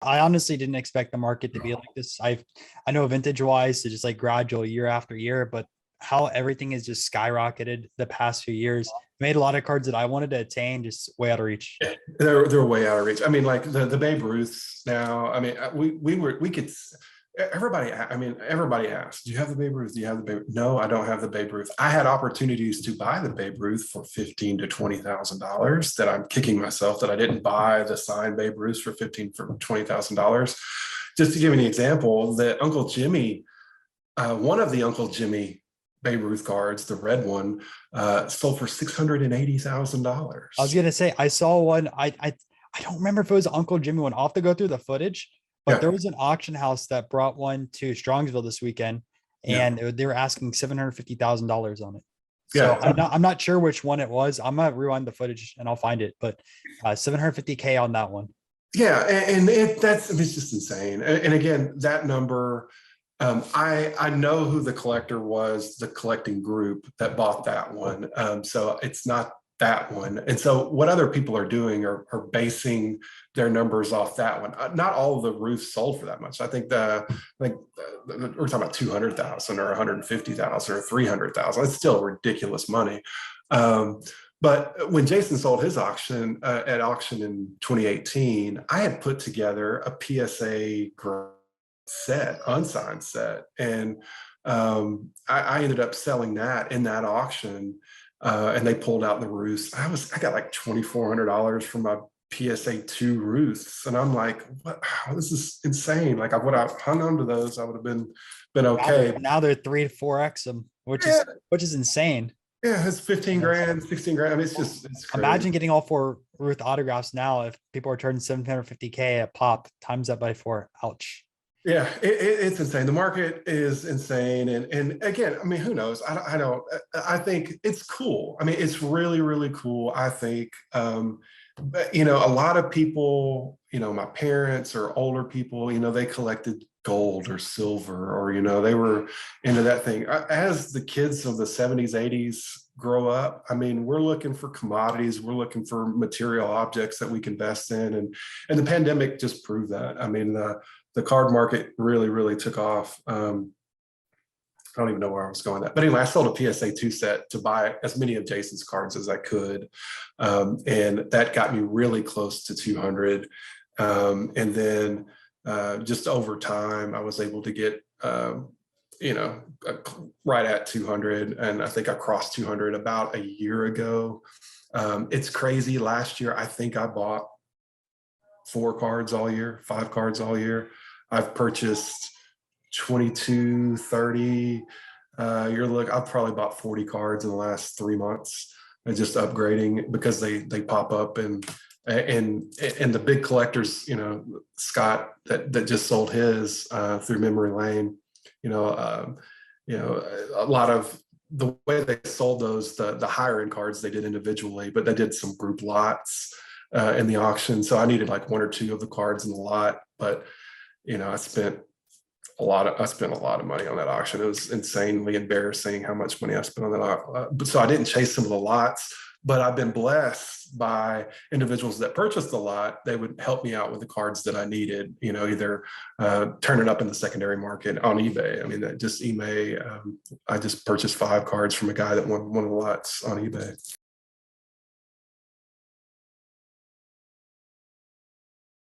I honestly didn't expect the market to be like this. I know vintage wise, it's just like gradual year after year, but how everything has just skyrocketed the past few years made a lot of cards that I wanted to attain just way out of reach. They're way out of reach. I mean, like the Babe Ruths now. I mean, we could everybody. I mean, everybody asked, "Do you have the Babe Ruth? Do you have the Babe?" No, I don't have the Babe Ruth. I had opportunities to buy the Babe Ruth for $15,000 to $20,000 that I'm kicking myself that I didn't buy the signed Babe Ruth for $20,000. Just to give you an example, that Uncle Jimmy, one of the Uncle Jimmy Babe Ruth cards, the red one, sold for I was $680,000. gonna say I saw one. I don't remember if it was Uncle Jimmy one. I'll have to go through the footage, but there Yeah, was an auction house that brought one to Strongsville this weekend, yeah, and they were asking $750,000 on it. So yeah. I'm not sure which one it was. I'm gonna rewind the footage and I'll find it, but 750K on that one. Yeah, that's, I mean, it's just insane. And again, that number, I know who the collector was, the collecting group that bought that one. So it's not that one. And so what other people are doing are basing their numbers off that one. Not all of the roofs sold for that much. I think we're talking about 200,000 or 150,000 or 300,000. It's still ridiculous money. Um, but when Jason sold his auction at auction in 2018, I had put together a PSA set, unsigned set, and I ended up selling that in that auction, and they pulled out the roofs. I got like $2,400 for my PSA 2 roofs, and I'm like, what? Oh, this is insane. Like I would have hung on to those, I would have been Now they're okay. now they're 3 to 4x them, Yeah, which is insane. yeah, it's 15 And it's grand, 16 grand. I mean, it's crazy. imagine getting all four Ruth autographs now. If people are turning 750K a pop, times that by four. Ouch. Yeah, it's insane. The market is insane, and again, I mean, who knows? I don't. I think it's cool. I mean, it's really really cool. I think, but, a lot of people, my parents or older people, they collected gold or silver, or they were into that thing. As the kids of the 70s, 80s grow up, I mean, we're looking for commodities. We're looking for material objects that we can invest in, and the pandemic just proved that. I mean, the card market really, really took off. I don't even know where I was going with that. But anyway, I sold a PSA 2 set to buy as many of Jason's cards as I could. And that got me really close to 200. And then just over time, I was able to get, right at 200. And I think I crossed 200 about a year ago. It's crazy. Last year, I think I bought 4 cards all year, 5 cards all year. I've purchased 22, 30. I've probably bought 40 cards in the last 3 months. And just upgrading because they pop up, and the big collectors, Scott that just sold his through memory lane, a lot of the way they sold those, the higher end cards they did individually, but they did some group lots in the auction. So I needed like 1 or 2 of the cards in the lot, but I spent I spent a lot of money on that auction. It was insanely embarrassing how much money I spent on that. But so I didn't chase some of the lots, but I've been blessed by individuals that purchased the lot. They would help me out with the cards that I needed, either turn it up in the secondary market on eBay. I mean, that just eBay. I just purchased 5 cards from a guy that won one of the lots on eBay.